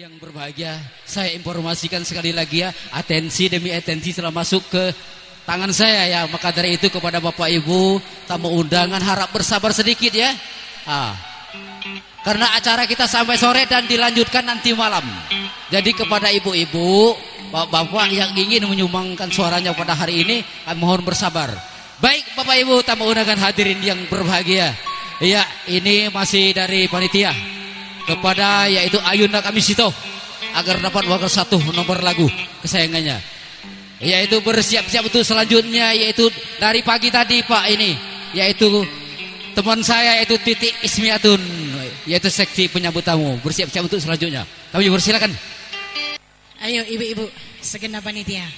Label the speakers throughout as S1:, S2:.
S1: yang berbahagia, saya informasikan sekali lagi ya, atensi demi atensi telah masuk ke tangan saya ya. Maka dari itu kepada Bapak Ibu tamu undangan harap bersabar sedikit ya. Karena acara kita sampai sore dan dilanjutkan nanti malam. Jadi kepada ibu-ibu, bapak-bapak yang ingin menyumbangkan suaranya pada hari ini, kami mohon bersabar. Baik Bapak Ibu tamu undangan hadirin yang berbahagia. Ya, ini masih dari panitia kepada yaitu Ayunda Kamisito agar dapat wakil satu nomor lagu kesayangannya, yaitu bersiap-siap untuk selanjutnya, yaitu dari pagi tadi Pak ini, yaitu teman saya yaitu Titik Ismiatun, yaitu seksi penyambut tamu bersiap-siap untuk selanjutnya. Kami persilakan.
S2: Ayo ibu-ibu segenap panitia.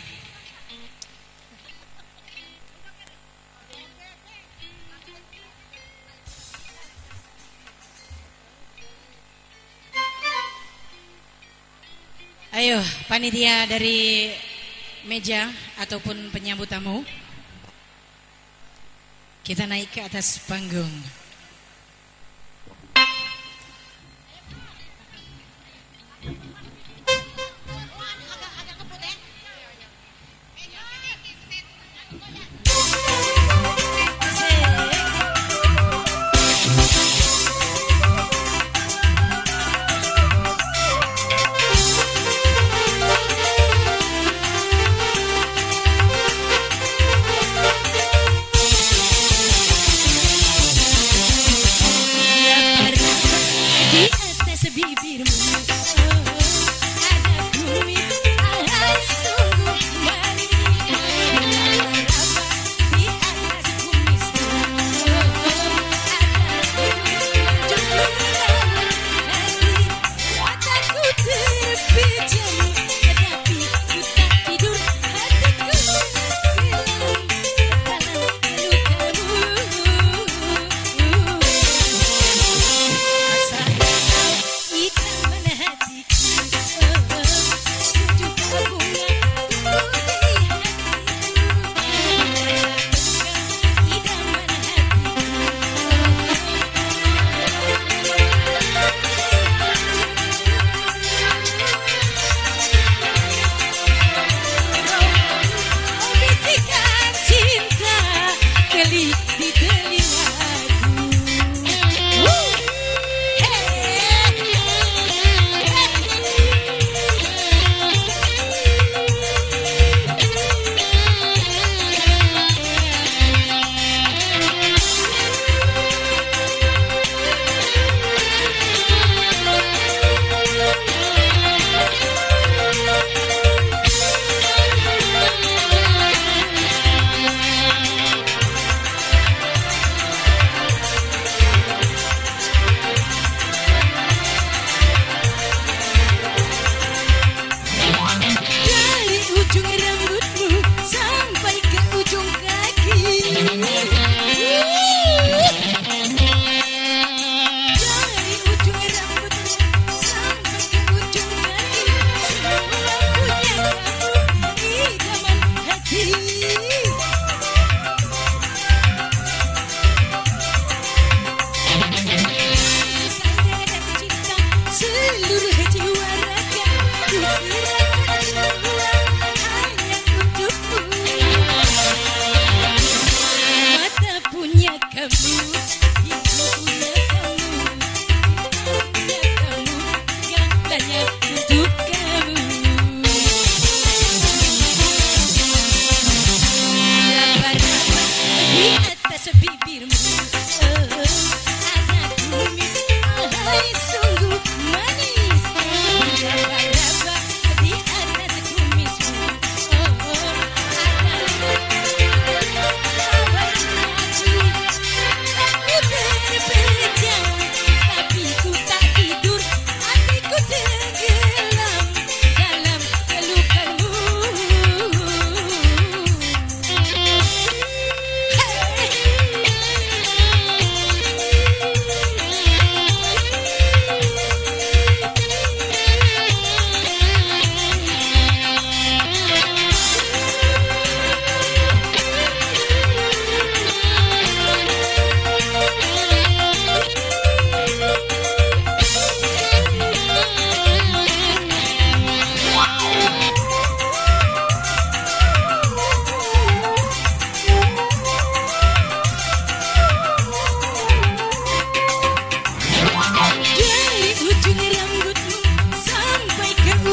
S2: Ayo panitia dari meja ataupun penyambut tamu, kita naik ke atas panggung.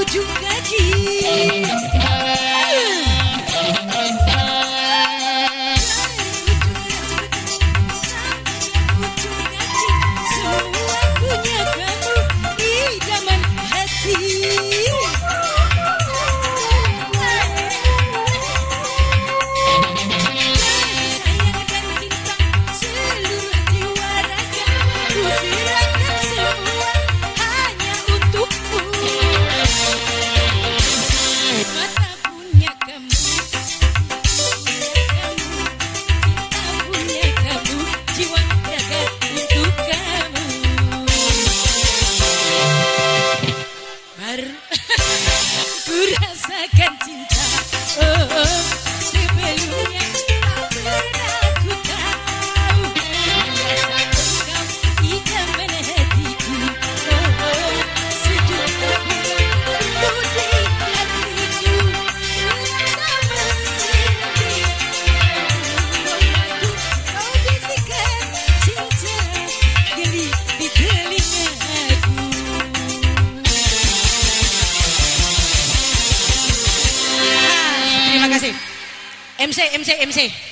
S2: ujung kaki. Semua punya kamu idaman hati. Sayang dan cinta seluruh jiwa raga, ku serahkan semua hanya untukmu. Mata punya kamu, cinta punya kamu, jiwa raga untuk kamu. Baru ku rasakan cinta, oh, sebelumnya tak pernah ku tahu. Rasa engkau idaman hatiku, oh, sejuk bunga tumbuh di hatiku. Rasa merintih, memadu kau bisikan cinta geli di telingaku. Terima kasih. MC.